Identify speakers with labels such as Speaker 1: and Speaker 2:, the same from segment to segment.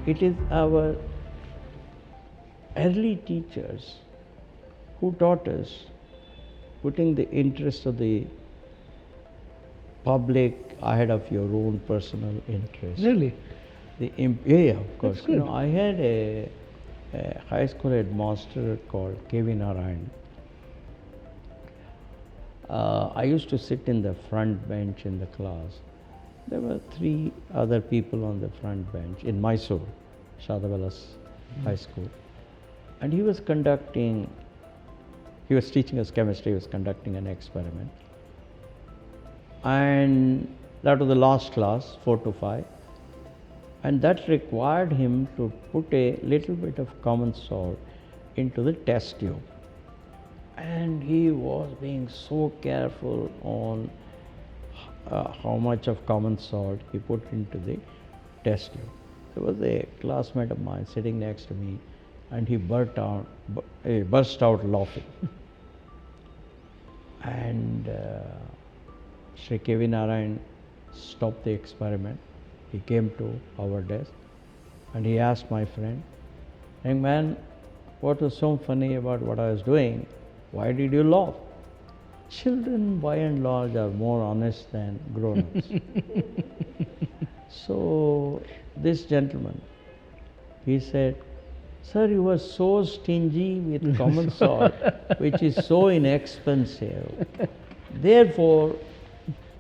Speaker 1: it is our early teachers who taught us putting the interest of the public ahead of your own personal interest.
Speaker 2: Really?
Speaker 1: Yeah, of course.
Speaker 2: That's good.
Speaker 1: I had a high school headmaster called Narayan. I used to sit in the front bench in the class. There were 3 other people on the front bench in Mysore, Shadavalas High School. And he was teaching us chemistry, he was conducting an experiment. And that was the last class, 4 to 5. And that required him to put a little bit of common salt into the test tube. And he was being so careful on how much of common salt he put into the test tube. There was a classmate of mine sitting next to me, and he burst out laughing. And Shri Narayan stopped the experiment. He came to our desk and he asked my friend, "Young man, what was so funny about what I was doing? Why did you laugh?" Children, by and large, are more honest than grown-ups. So this gentleman, he said, "Sir, you were so stingy with common salt, which is so inexpensive. Therefore,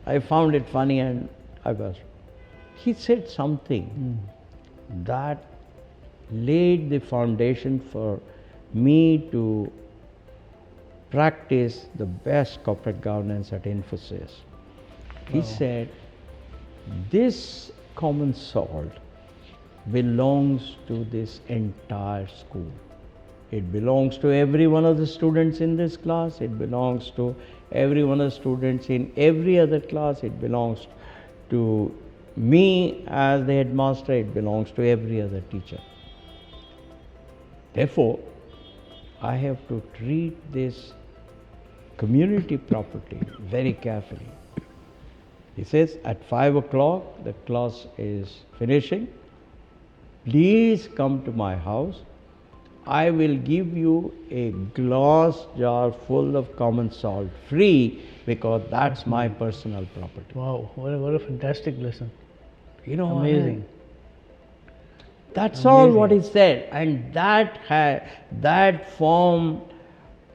Speaker 1: I found it funny and I was." He said something that laid the foundation for me to practice the best corporate governance at Infosys. He said, "This common salt belongs to this entire school. It belongs to every one of the students in this class. It belongs to every one of the students in every other class. It belongs to me as the headmaster. It belongs to every other teacher. Therefore, I have to treat this community property very carefully." He says, "At 5 o'clock, the class is finishing. Please come to my house. I will give you a glass jar full of common salt free, because that's my personal property."
Speaker 2: Wow, what a fantastic lesson.
Speaker 1: Amazing. That's all what he said, and that formed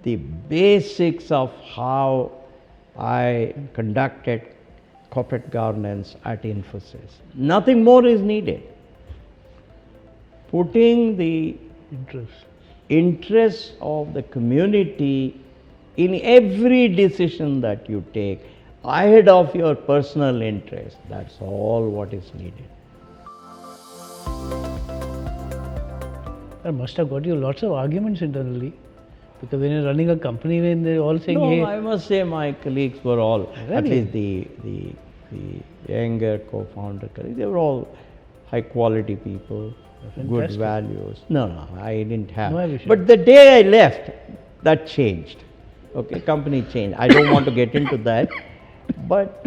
Speaker 1: the basics of how I conducted corporate governance at Infosys. Nothing more is needed. Putting the interest of the community in every decision that you take ahead of your personal interest. That's all what is needed.
Speaker 2: That must have got you lots of arguments internally, because when you're running a company, when they're all saying,
Speaker 1: No,
Speaker 2: "Hey,"
Speaker 1: I must say my colleagues were all, at least the younger co-founder colleagues, they were all high quality people, good values. No, I didn't have.
Speaker 2: No, Vibhushan.
Speaker 1: But the day I left, that changed. Okay, company changed. I don't want to get into that. But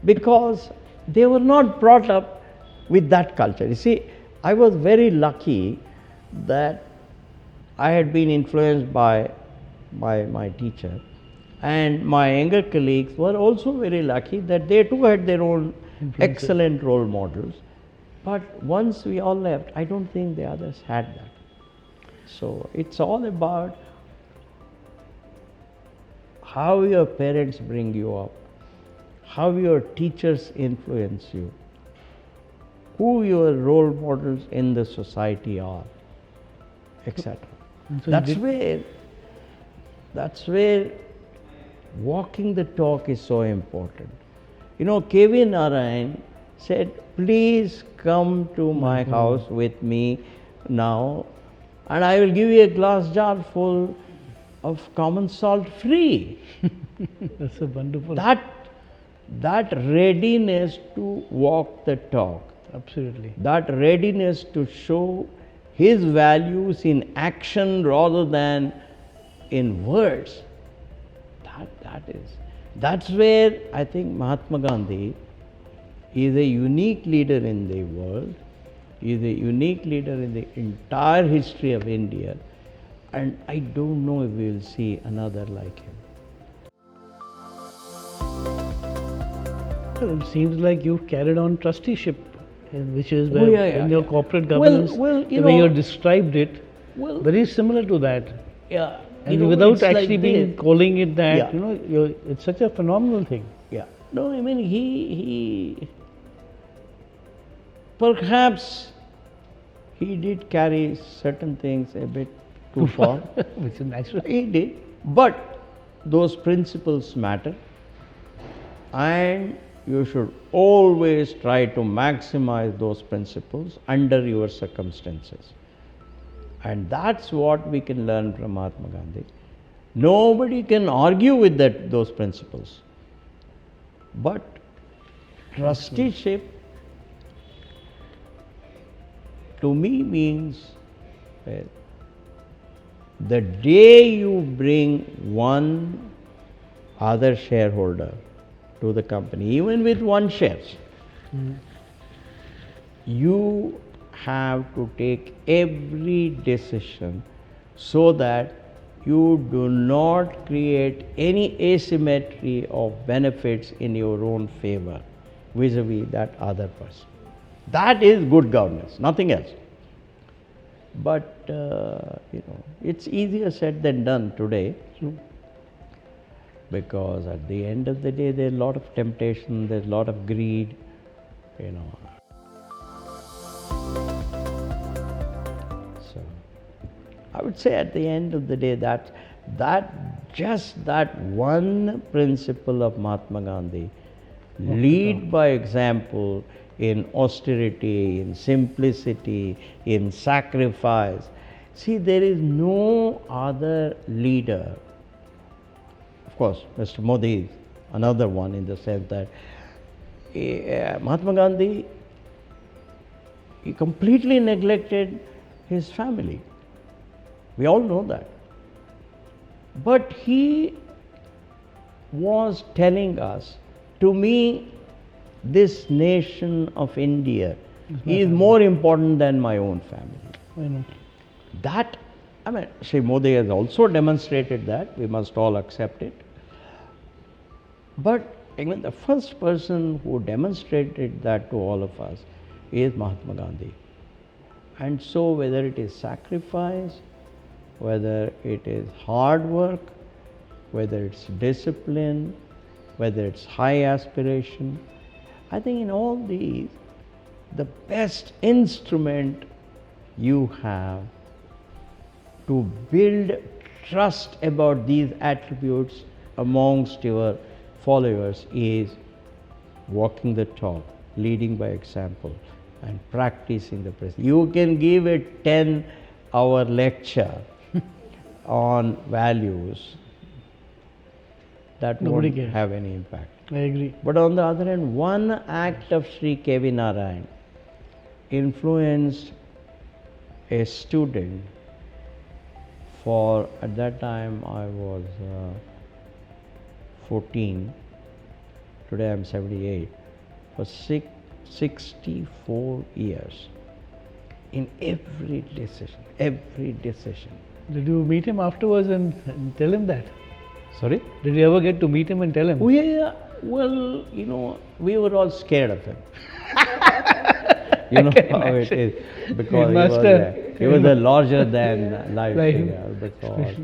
Speaker 1: because they were not brought up with that culture. You see, I was very lucky that I had been influenced by my teacher, and my younger colleagues were also very lucky that they too had their own excellent role models. But once we all left, I don't think the others had that. So it's all about how your parents bring you up, how your teachers influence you, who your role models in the society are, etc.
Speaker 2: So
Speaker 1: that's where walking the talk is so important. K.V. Narayan said, "Please come to my house with me now, and I will give you a glass jar full of common salt free."
Speaker 2: That's so wonderful.
Speaker 1: That readiness to walk the talk,
Speaker 2: Absolutely.
Speaker 1: that readiness to show his values in action rather than in words, that's where I think Mahatma Gandhi is a unique leader in the world, He is a unique leader in the entire history of India, and I don't know if we will see another like him.
Speaker 2: Well, it seems like you've carried on trusteeship, which is where in your corporate governance, the way you described it, very similar to that.
Speaker 1: Yeah.
Speaker 2: And without actually
Speaker 1: like
Speaker 2: calling it that, it's such a phenomenal thing.
Speaker 1: Yeah. No, I mean, he perhaps he did carry certain things a bit too far.
Speaker 2: Which is natural.
Speaker 1: He did. But those principles matter. And you should always try to maximize those principles under your circumstances. And that's what we can learn from Mahatma Gandhi. Nobody can argue with those principles. But trusteeship to me means the day you bring one other shareholder to the company, even with one shares, you have to take every decision so that you do not create any asymmetry of benefits in your own favor vis-a-vis that other person. That is good governance, nothing else. But it's easier said than done today. Because at the end of the day, there's a lot of temptation, there's a lot of greed, So, I would say at the end of the day, that one principle of Mahatma Gandhi, lead by example in austerity, in simplicity, in sacrifice. See, there is no other leader. Of course, Mr. Modi is another one in the sense that Mahatma Gandhi, he completely neglected his family. We all know that. But he was telling us, to me, this nation of India is more important than my own family.
Speaker 2: I know.
Speaker 1: That, Shri Modi has also demonstrated that, we must all accept it. But even the first person who demonstrated that to all of us is Mahatma Gandhi. And so whether it is sacrifice, whether it is hard work, whether it's discipline, whether it's high aspiration, I think in all these, the best instrument you have to build trust about these attributes amongst your followers is walking the talk, leading by example, and practicing the presence. You can give a 10-hour lecture on values, that won't have any impact.
Speaker 2: I agree.
Speaker 1: But on the other hand, one act of Shri K.V. Narayan influenced a student for, at that time I was 14, today I am 78, for 64 years in every decision.
Speaker 2: Did you meet him afterwards and tell him that?
Speaker 1: Sorry?
Speaker 2: Did you ever get to meet him and tell him?
Speaker 1: Oh, yeah. Well, we were all scared of him. You know how it is. Because he was a larger than life figure. Because